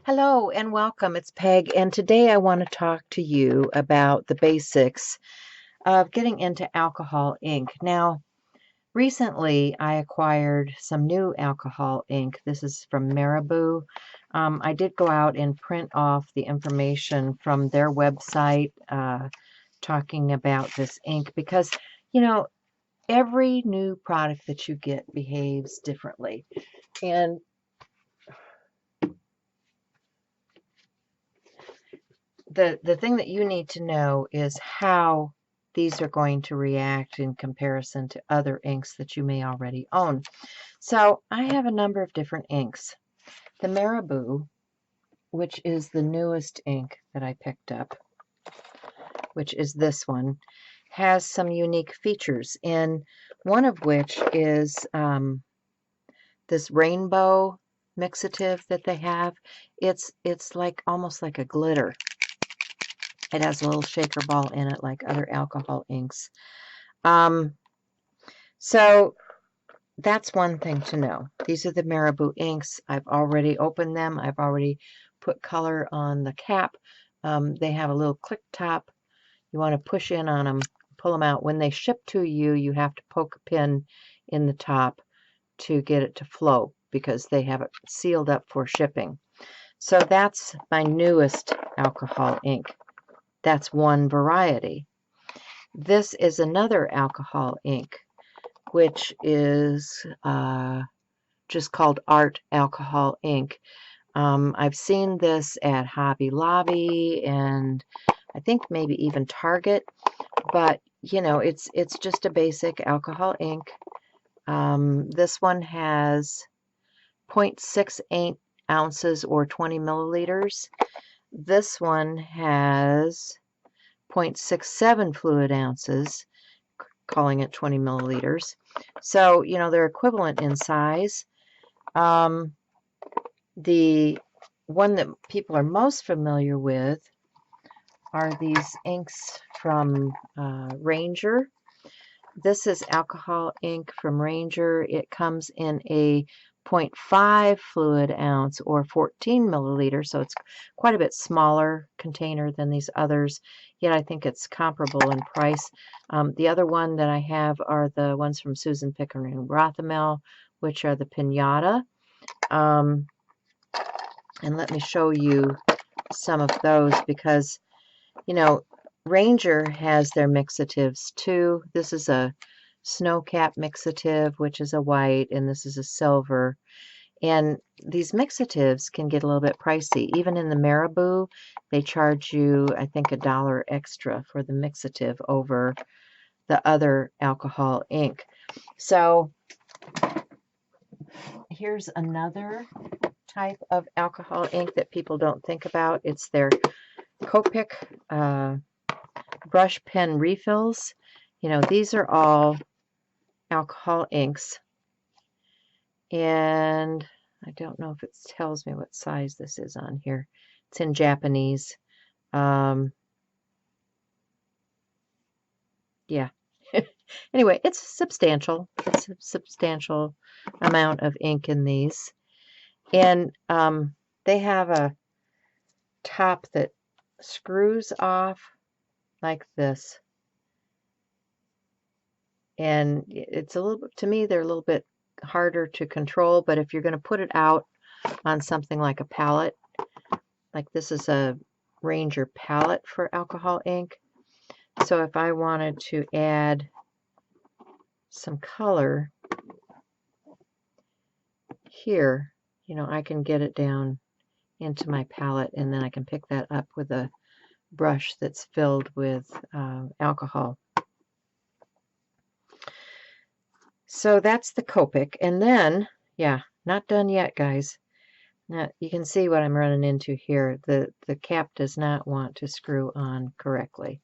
Hello and welcome. It's Peg, and today I want to talk to you about the basics of getting into alcohol ink. Now, recently I acquired some new alcohol ink. This is from Marabou. I did go out and print off the information from their website talking about this ink because, you know, every new product that you get behaves differently. And the thing that you need to know is how these are going to react in comparison to other inks that you may already own. So I have a number of different inks. The Marabou, which is the newest ink that I picked up, which is this one, has some unique features, and one of which is this rainbow mixative that they have. It's like almost like a glitter. It has a little shaker ball in it like other alcohol inks. So that's one thing to know. These are the Marabou inks. I've already opened them. I've already put color on the cap. They have a little click top. You want to push in on them, pull them out. When they ship to you, you have to poke a pin in the top to get it to flow because they have it sealed up for shipping. So that's my newest alcohol ink. That's one variety. This is another alcohol ink, which is just called Art Alcohol Ink. I've seen this at Hobby Lobby and I think maybe even Target, but you know, it's just a basic alcohol ink. This one has 0.68 ounces or 20 milliliters. This one has 0.67 fluid ounces, calling it 20 milliliters. So, you know, they're equivalent in size. The one that people are most familiar with are these inks from Ranger. This is alcohol ink from Ranger. It comes in a 0.5 fluid ounce or 14 milliliters, so it's quite a bit smaller container than these others, yet I think it's comparable in price. The other one that I have are the ones from Susan Pickering Rothamel, which are the Pinata. And let me show you some of those because, you know, Ranger has their mixatives too. This is a Snowcap mixative, which is a white, and this is a silver. And these mixatives can get a little bit pricey. Even in the Marabou, they charge you, I think, $1 extra for the mixative over the other alcohol ink. So here's another type of alcohol ink that people don't think about. It's their Copic brush pen refills. You know, these are all alcohol inks, and I don't know if it tells me what size this is on here. It's in Japanese. Yeah. Anyway, it's substantial. It's a substantial amount of ink in these. And they have a top that screws off like this. And it's a little bit, to me, they're a little bit harder to control, but if you're going to put it out on something like a palette, like this is a Ranger palette for alcohol ink. So if I wanted to add some color here, you know, I can get it down into my palette and then I can pick that up with a brush that's filled with alcohol. So that's the Copic. And then, yeah, not done yet, guys. Now, you can see what I'm running into here. The cap does not want to screw on correctly.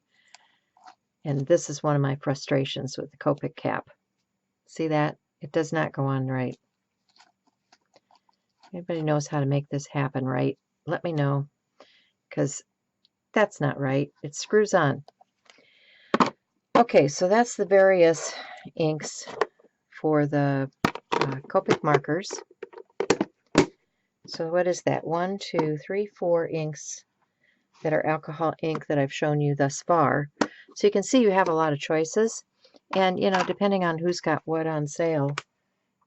And this is one of my frustrations with the Copic cap. See that? It does not go on right. Anybody knows how to make this happen right? Let me know, because that's not right. It screws on. Okay, so that's the various inks for the Copic markers. So what is that? 1, 2, 3, 4 inks that are alcohol ink that I've shown you thus far. So you can see you have a lot of choices. And, you know, depending on who's got what on sale,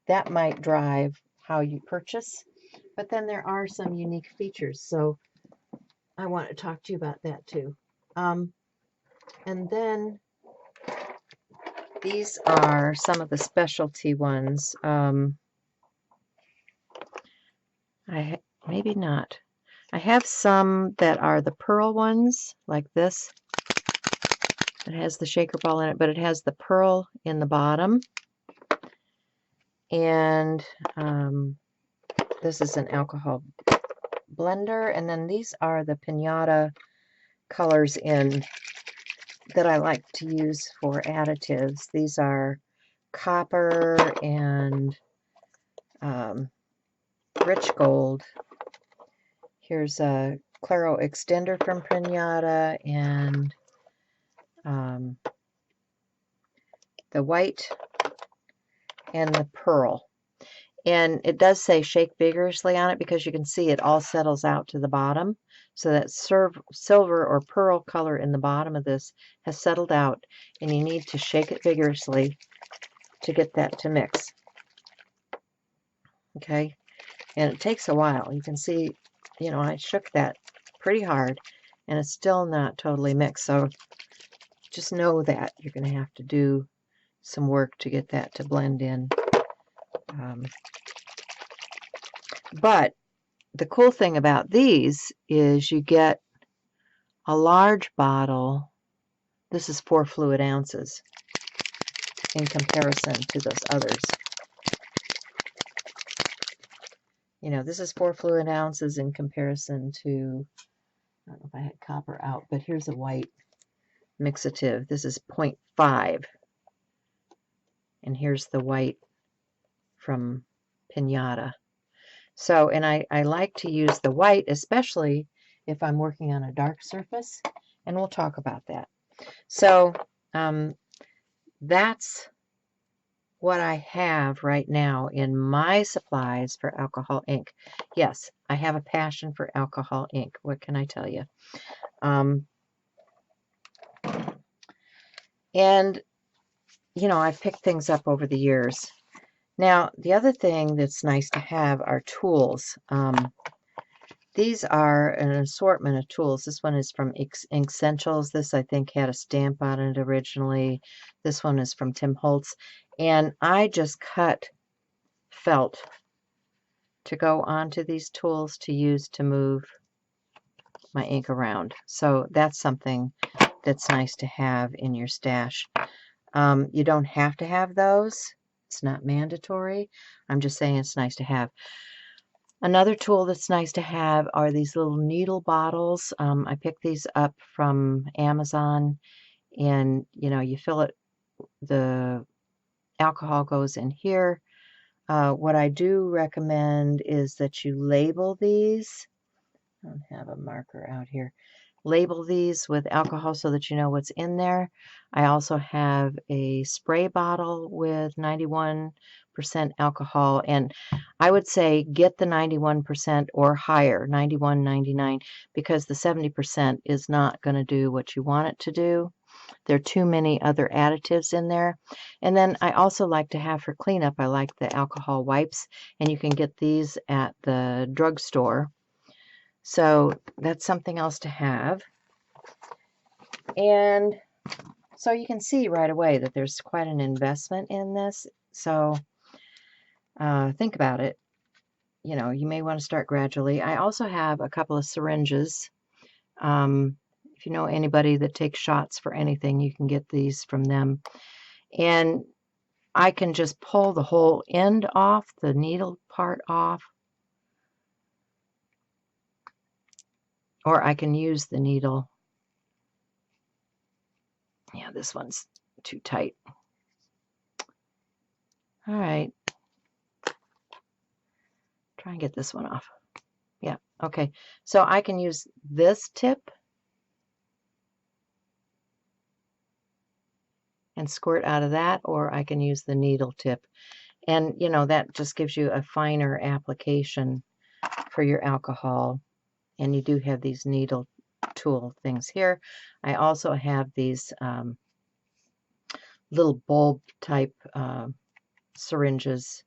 that might drive how you purchase. But then there are some unique features. So I want to talk to you about that too. And then these are some of the specialty ones. Maybe not. I have some that are the pearl ones, like this. It has the shaker ball in it, but it has the pearl in the bottom. And this is an alcohol blender. And then these are the piñata colors in that I like to use for additives. These are copper and rich gold. Here's a Claro extender from Piñata and the white and the pearl. And it does say shake vigorously on it because you can see it all settles out to the bottom. So that silver or pearl color in the bottom of this has settled out, and you need to shake it vigorously to get that to mix. Okay, and it takes a while. You can see, you know, I shook that pretty hard, and it's still not totally mixed. So just know that you're going to have to do some work to get that to blend in. But the cool thing about these is you get a large bottle. This is 4 fluid ounces in comparison to those others. You know, this is 4 fluid ounces in comparison to, I don't know if I had copper out, but here's a white mixative. This is 0.5. And here's the white from Piñata. So, and I like to use the white, especially if I'm working on a dark surface, and we'll talk about that. So, that's what I have right now in my supplies for alcohol ink. Yes, I have a passion for alcohol ink. What can I tell you? And, you know, I've picked things up over the years. Now, the other thing that's nice to have are tools. These are an assortment of tools. This one is from Essentials. This, I think, had a stamp on it originally. This one is from Tim Holtz. And I just cut felt to go onto these tools to use to move my ink around. So that's something that's nice to have in your stash. You don't have to have those. It's not mandatory. I'm just saying it's nice to have. Another tool that's nice to have are these little needle bottles. I picked these up from Amazon, and you know, you fill it, the alcohol goes in here. What I do recommend is that you label these. I don't have a marker out here. Label these with alcohol so that you know what's in there. I also have a spray bottle with 91% alcohol, and I would say get the 91% or higher, 91, 99, because the 70% is not going to do what you want it to do. There are too many other additives in there. And then I also like to have for cleanup, I like the alcohol wipes, and you can get these at the drugstore. So that's something else to have. And so you can see right away that there's quite an investment in this. So think about it. You know, you may want to start gradually. I also have a couple of syringes. If you know anybody that takes shots for anything, you can get these from them. And I can just pull the whole end off, the needle part off. Or I can use the needle. Yeah, this one's too tight. All right. Try and get this one off. Yeah, okay. So I can use this tip and squirt out of that, or I can use the needle tip. And, you know, that just gives you a finer application for your alcohol. And you do have these needle tool things here. I also have these little bulb type syringes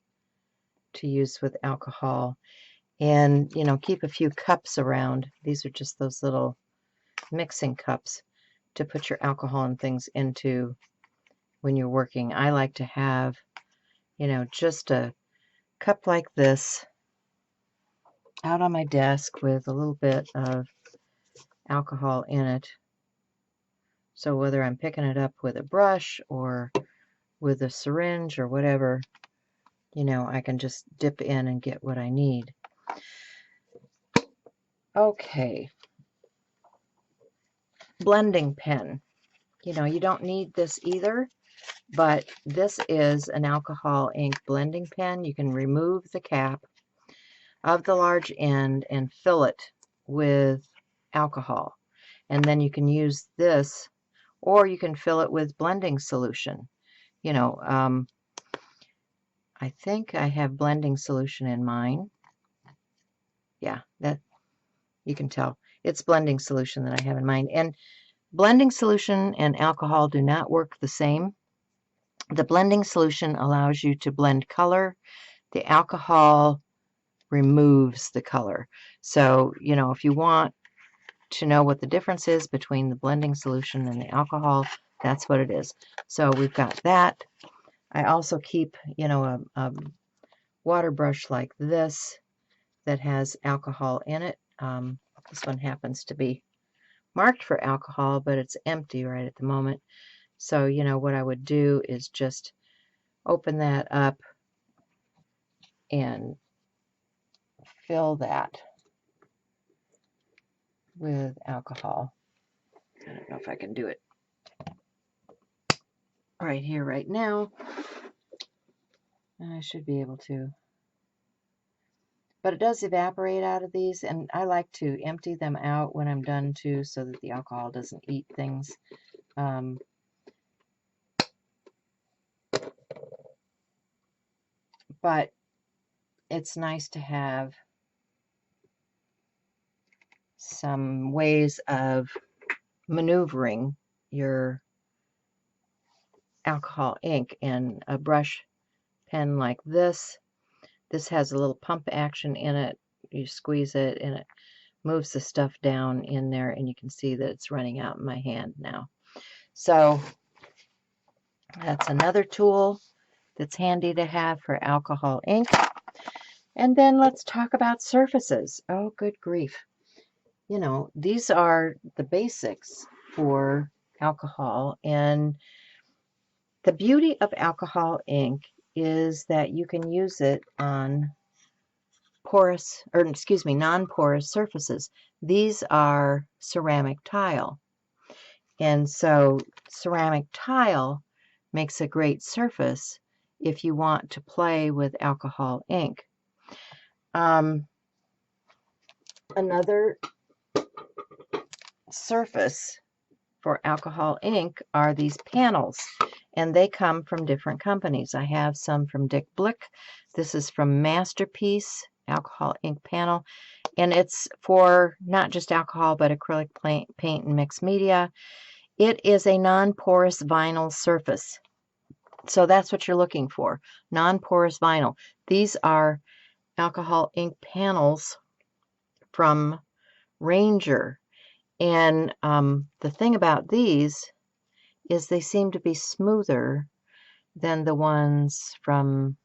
to use with alcohol. And, you know, keep a few cups around. These are just those little mixing cups to put your alcohol and things into when you're working. I like to have, you know, just a cup like this out on my desk with a little bit of alcohol in it. So whether I'm picking it up with a brush or with a syringe or whatever, you know, I can just dip in and get what I need. Okay. Blending pen. You know, you don't need this either, but this is an alcohol ink blending pen. You can remove the cap of the large end and fill it with alcohol. And then you can use this, or you can fill it with blending solution. You know, I think I have blending solution in mine. Yeah, that you can tell. It's blending solution that I have in mind. And blending solution and alcohol do not work the same. The blending solution allows you to blend color. The alcohol removes the color. So, you know, if you want to know what the difference is between the blending solution and the alcohol, that's what it is. So we've got that. I also keep, you know, a water brush like this that has alcohol in it. This one happens to be marked for alcohol, but it's empty right at the moment. So, you know, what I would do is just open that up and fill that with alcohol. I don't know if I can do it right here, right now. I should be able to. But it does evaporate out of these, and I like to empty them out when I'm done too, so that the alcohol doesn't eat things. But it's nice to have some ways of maneuvering your alcohol ink, and a brush pen like this. This has a little pump action in it. You squeeze it and it moves the stuff down in there, and you can see that it's running out in my hand now. So that's another tool that's handy to have for alcohol ink. And then let's talk about surfaces. Oh, good grief. You know, these are the basics for alcohol, and the beauty of alcohol ink is that you can use it on porous, or excuse me, non-porous surfaces. These are ceramic tile. And so ceramic tile makes a great surface if you want to play with alcohol ink. Another surface for alcohol ink are these panels, and they come from different companies. I have some from Dick Blick. This is from Masterpiece alcohol ink panel, and it's for not just alcohol but acrylic paint and mixed media. It is a non-porous vinyl surface, so that's what you're looking for, non-porous vinyl. These are alcohol ink panels from Ranger, and the thing about these is they seem to be smoother than the ones from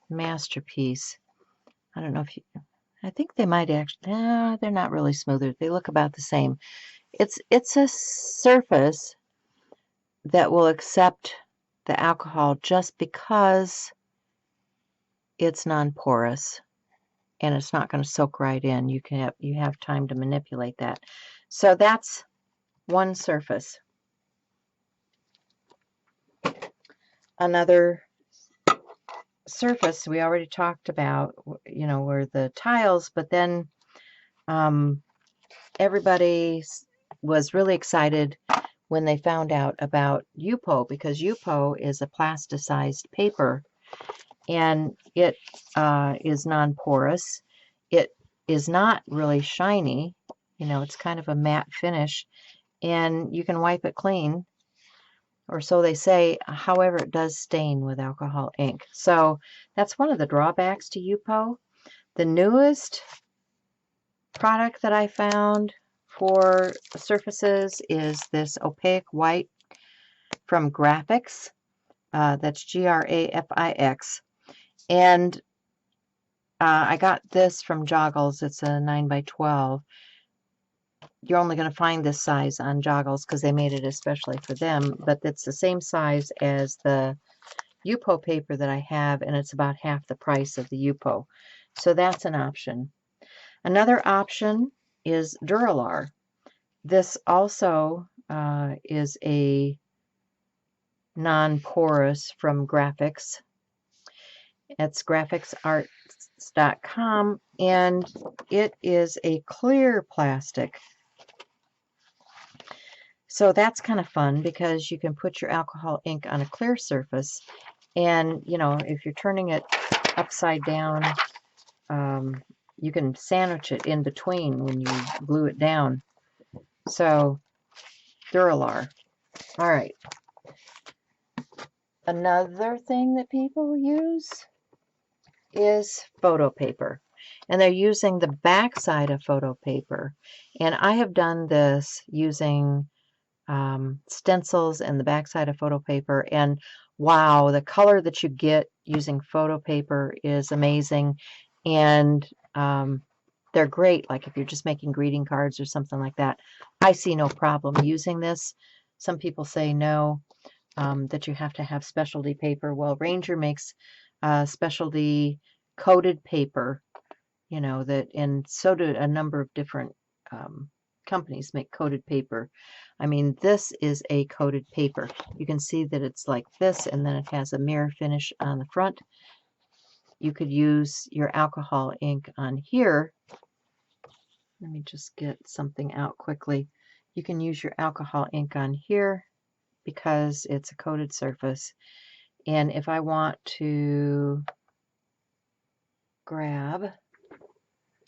Masterpiece. I don't know if you, I think they might actually, they're not really smoother. They look about the same. It's a surface that will accept the alcohol just because it's non-porous and it's not going to soak right in. You have time to manipulate that. So that's one surface. Another surface we already talked about, you know, were the tiles, but then everybody was really excited when they found out about Yupo, because Yupo is a plasticized paper, and it is non-porous. It is not really shiny. You know, it's kind of a matte finish, and you can wipe it clean, or so they say. However, it does stain with alcohol ink. So that's one of the drawbacks to Yupo. The newest product that I found for surfaces is this opaque white from Graphics. That's Grafix. And I got this from Joggles. It's a 9x12. You're only going to find this size on Joggles because they made it especially for them. But it's the same size as the Yupo paper that I have, and it's about half the price of the Yupo. So that's an option. Another option is Duralar. This also is a non-porous from Graphics. It's graphicsarts.com, and it is a clear plastic. So that's kind of fun because you can put your alcohol ink on a clear surface, and you know, if you're turning it upside down, you can sandwich it in between when you glue it down. So Duralar. All right. Another thing that people use is photo paper, and they're using the back side of photo paper. And I have done this using stencils and the back side of photo paper, and wow, the color that you get using photo paper is amazing. And they're great, like if you're just making greeting cards or something like that. I see no problem using this. Some people say no, that you have to have specialty paper. Well, Ranger makes specialty coated paper, you know, that, and so do a number of different companies make coated paper. I mean, this is a coated paper. You can see that it's like this, and then it has a mirror finish on the front. You could use your alcohol ink on here. Let me just get something out quickly. You can use your alcohol ink on here because it's a coated surface. And if I want to grab,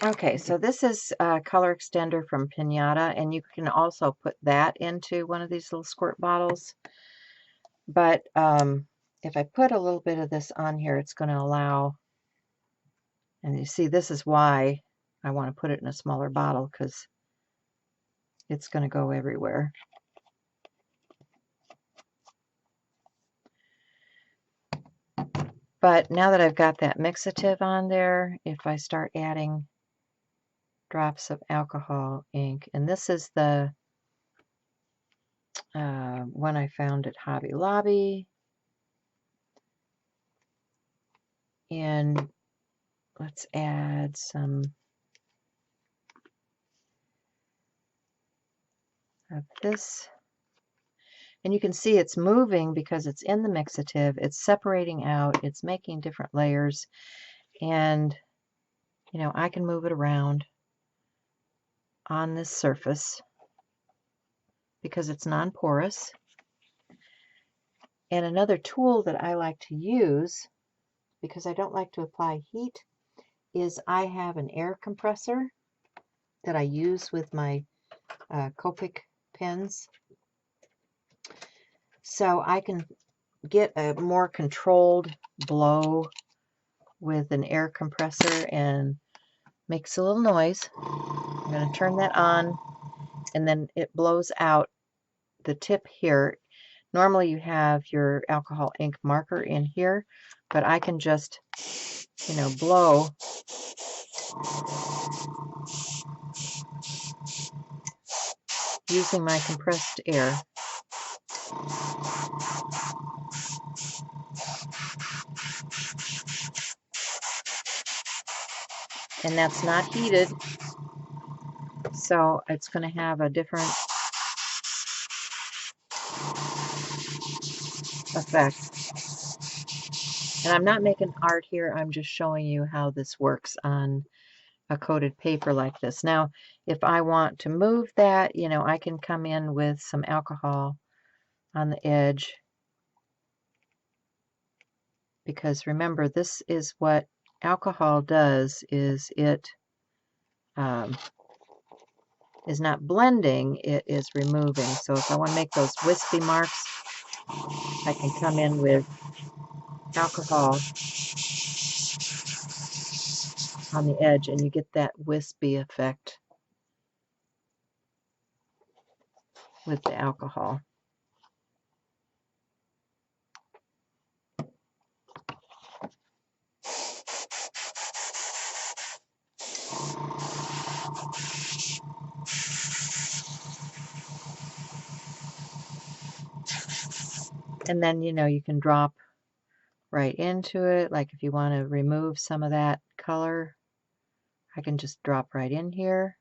okay, so this is a color extender from Pinata, and you can also put that into one of these little squirt bottles. But if I put a little bit of this on here, it's going to allow, and you see, this is why I want to put it in a smaller bottle, because it's going to go everywhere. But now that I've got that mixative on there, if I start adding drops of alcohol ink, and this is the one I found at Hobby Lobby, and let's add some of this. And you can see it's moving because it's in the mixative. It's separating out. It's making different layers. And, you know, I can move it around on this surface because it's non-porous. And another tool that I like to use, because I don't like to apply heat, is I have an air compressor that I use with my Copic pens. So I can get a more controlled blow with an air compressor, and makes a little noise. I'm going to turn that on, and then it blows out the tip here. Normally you have your alcohol ink marker in here, but I can just, you know, blow using my compressed air. And that's not heated, so it's going to have a different effect. And I'm not making art here, I'm just showing you how this works on a coated paper like this. Now, if I want to move that, you know, I can come in with some alcohol on the edge, because remember, this is what alcohol does, is it is not blending, it is removing. So if I want to make those wispy marks, I can come in with alcohol on the edge and you get that wispy effect with the alcohol. And then, you know, you can drop right into it. Like if you want to remove some of that color, I can just drop right in here,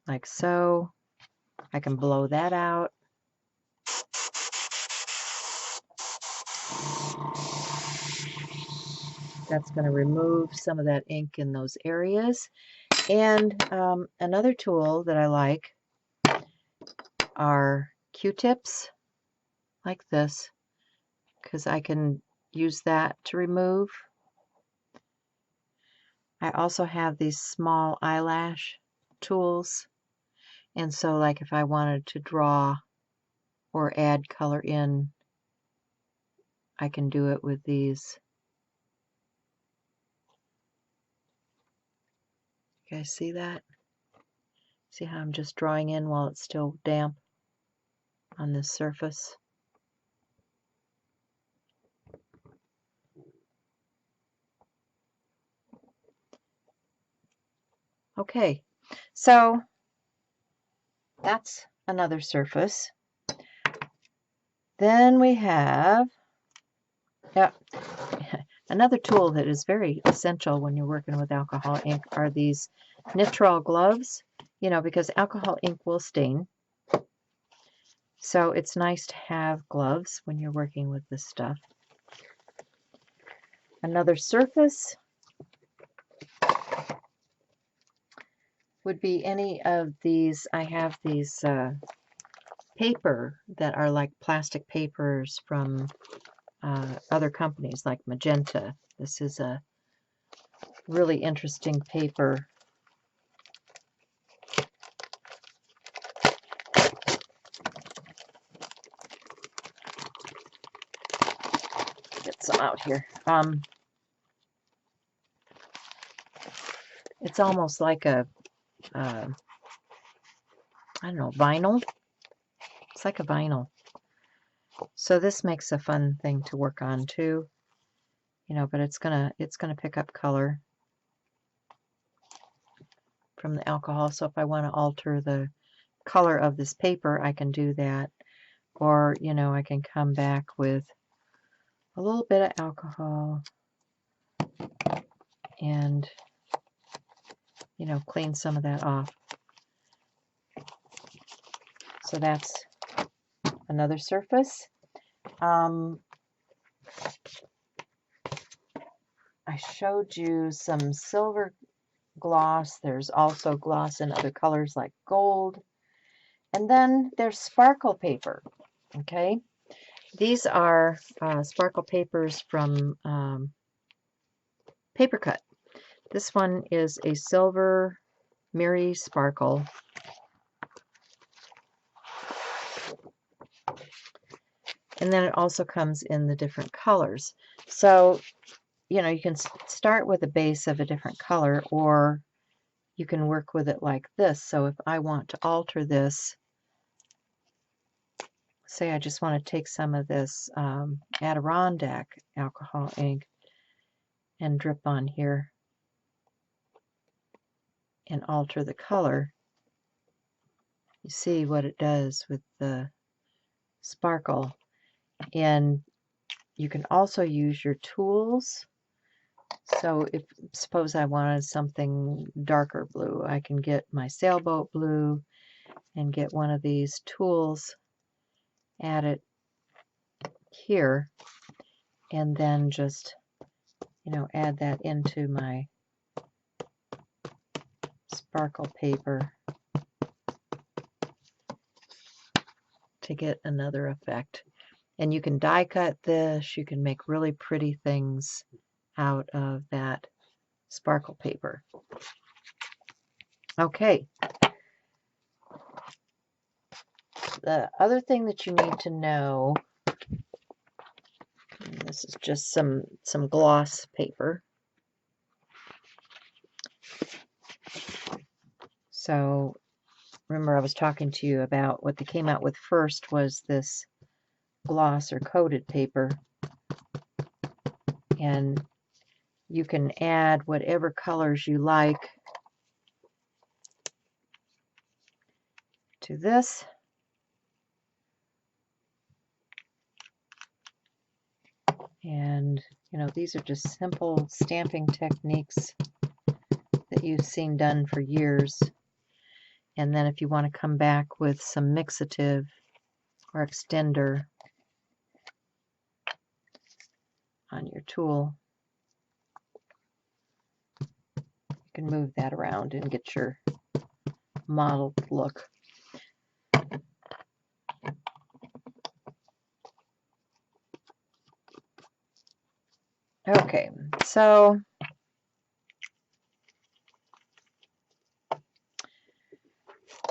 like so. I can blow that out. That's going to remove some of that ink in those areas. And another tool that I like are Q-tips, like this, because I can use that to remove. I also have these small eyelash tools, and so like if I wanted to draw or add color in, I can do it with these. You guys see that? See how I'm just drawing in while it's still damp on this surface? Okay, so that's another surface. Then we have, another tool that is very essential when you're working with alcohol ink are these nitrile gloves, you know, because alcohol ink will stain. So it's nice to have gloves when you're working with this stuff. Another surface would be any of these. I have these paper that are like plastic papers from other companies like Magenta. This is a really interesting paper. Get some out here. It's almost like a I don't know, vinyl. It's like a vinyl. So this makes a fun thing to work on too. You know, but it's gonna pick up color from the alcohol. So if I want to alter the color of this paper, I can do that. Or, you know, I can come back with a little bit of alcohol and, you know, clean some of that off. So that's another surface. I showed you some silver gloss. There's also gloss in other colors like gold. And then there's sparkle paper. Okay. These are sparkle papers from Paper Cut. This one is a silver Miri sparkle. And then it also comes in the different colors. So, you know, you can start with a base of a different color, or you can work with it like this. So if I want to alter this, say I just want to take some of this Adirondack alcohol ink and drip on here and alter the color, you see what it does with the sparkle. And you can also use your tools. So if suppose I wanted something darker blue, I can get my sailboat blue and get one of these tools, add it here, and then just, you know, add that into my sparkle paper to get another effect. And you can die cut this. You can make really pretty things out of that sparkle paper. Okay. The other thing that you need to know, and this is just some gloss paper. So remember I was talking to you about what they came out with first was this gloss or coated paper. And you can add whatever colors you like to this. And, you know, these are just simple stamping techniques that you've seen done for years. And then if you want to come back with some mixative or extender on your tool, you can move that around and get your mottled look. Okay, so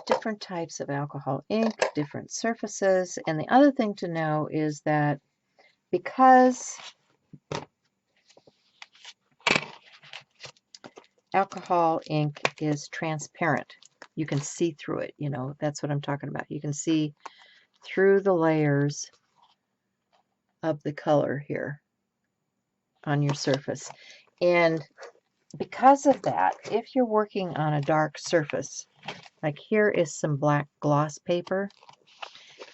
different types of alcohol ink, different surfaces, and the other thing to know is that because alcohol ink is transparent, you can see through it, you know, that's what I'm talking about. You can see through the layers of the color here on your surface. And because of that, if you're working on a dark surface, like here is some black gloss paper.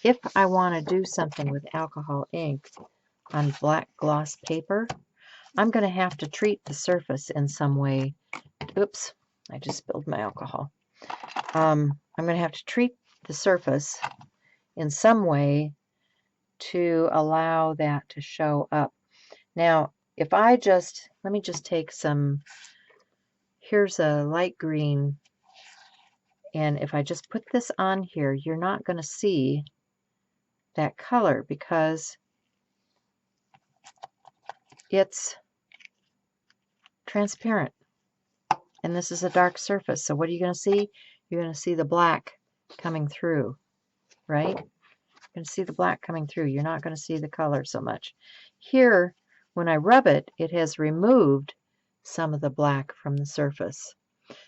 If I want to do something with alcohol ink on black gloss paper, I'm going to have to treat the surface in some way. Oops, I just spilled my alcohol. I'm going to have to treat the surface in some way to allow that to show up. Now, if I just, let me just take some, here's a light green, and if I just put this on here, you're not going to see that color because it's transparent. And this is a dark surface. So what are you going to see? You're going to see the black coming through, right? You're going to see the black coming through. You're not going to see the color so much. Here, when I rub it, it has removed some of the black from the surface.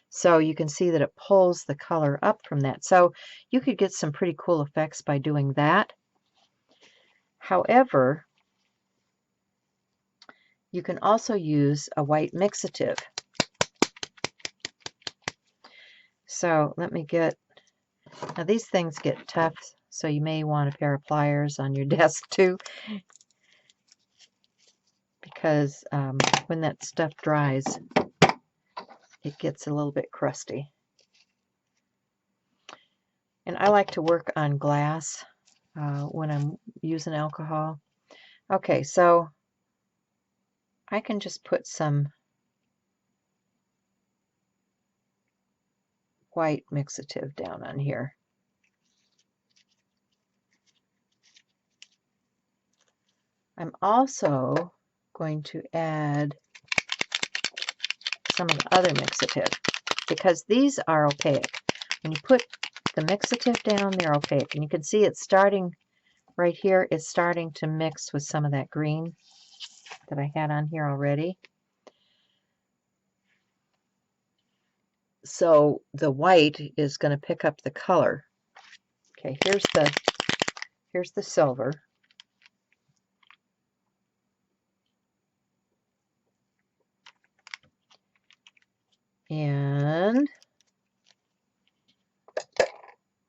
So you can see that it pulls the color up from that. So you could get some pretty cool effects by doing that. However, you can also use a white mixative. So let me get, now these things get tough, so you may want a pair of pliers on your desk too, because when that stuff dries, it gets a little bit crusty. And I like to work on glass when I'm using alcohol. Okay, so I can just put some white mixative down on here. I'm also going to add some of the other mixative because these are opaque. When you put the mixative down, they're opaque. And you can see it's starting right here. It's starting to mix with some of that green that I had on here already. So the white is going to pick up the color. Okay, here's the silver. And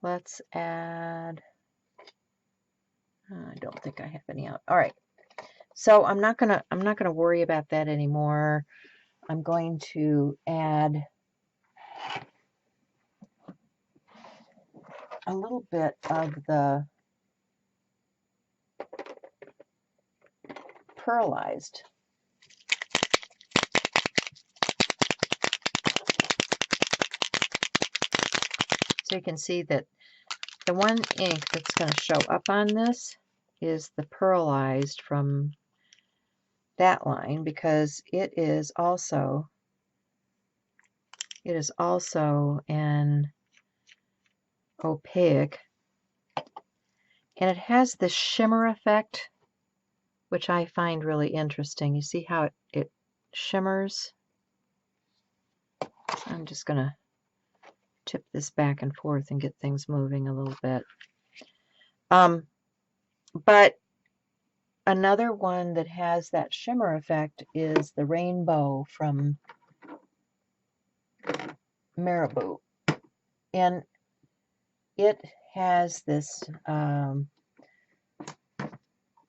let's add, I don't think I have any out. All right. So I'm not gonna worry about that anymore. I'm going to add a little bit of the pearlized. So you can see that the one ink that's going to show up on this is the pearlized from that line, because it is also an opaque, and it has this shimmer effect, which I find really interesting. You see how it shimmers? I'm just going to tip this back and forth and get things moving a little bit. But another one that has that shimmer effect is the Rainbow from Marabou. And it has this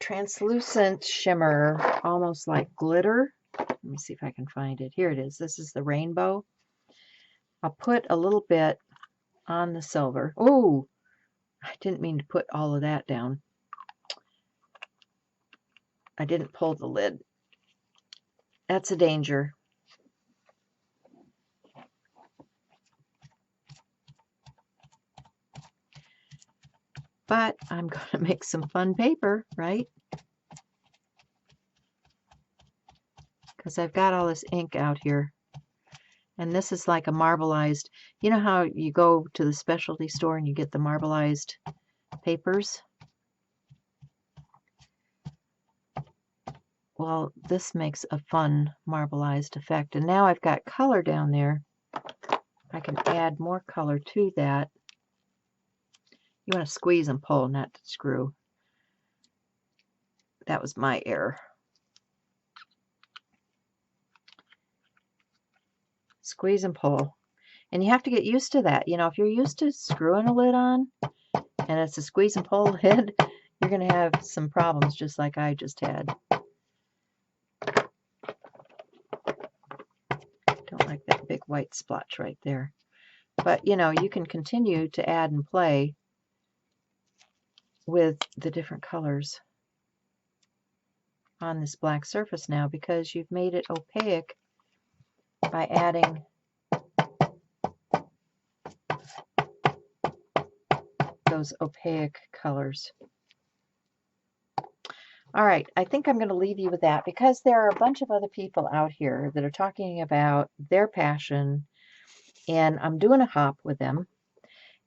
translucent shimmer, almost like glitter. Let me see if I can find it. Here it is. This is the Rainbow. I'll put a little bit on the silver. Oh, I didn't mean to put all of that down. I didn't pull the lid. That's a danger. But I'm going to make some fun paper, right? Because I've got all this ink out here. And this is like a marbleized, you know how you go to the specialty store and you get the marbleized papers? Well, this makes a fun marbleized effect. And now I've got color down there. I can add more color to that. You want to squeeze and pull, not to screw. That was my error. Squeeze and pull. And you have to get used to that. You know, if you're used to screwing a lid on and it's a squeeze and pull lid, you're going to have some problems just like I just had. Don't like that big white splotch right there. But, you know, you can continue to add and play with the different colors on this black surface now, because you've made it opaque by adding those opaque colors. All right, I think I'm going to leave you with that, because there are a bunch of other people out here that are talking about their passion, and I'm doing a hop with them,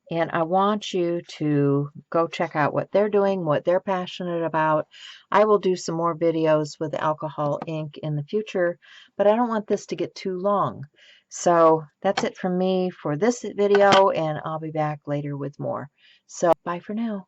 and I want you to go check out what they're doing, what they're passionate about. I will do some more videos with alcohol ink in the future, but I don't want this to get too long. So that's it from me for this video, and I'll be back later with more. So bye for now.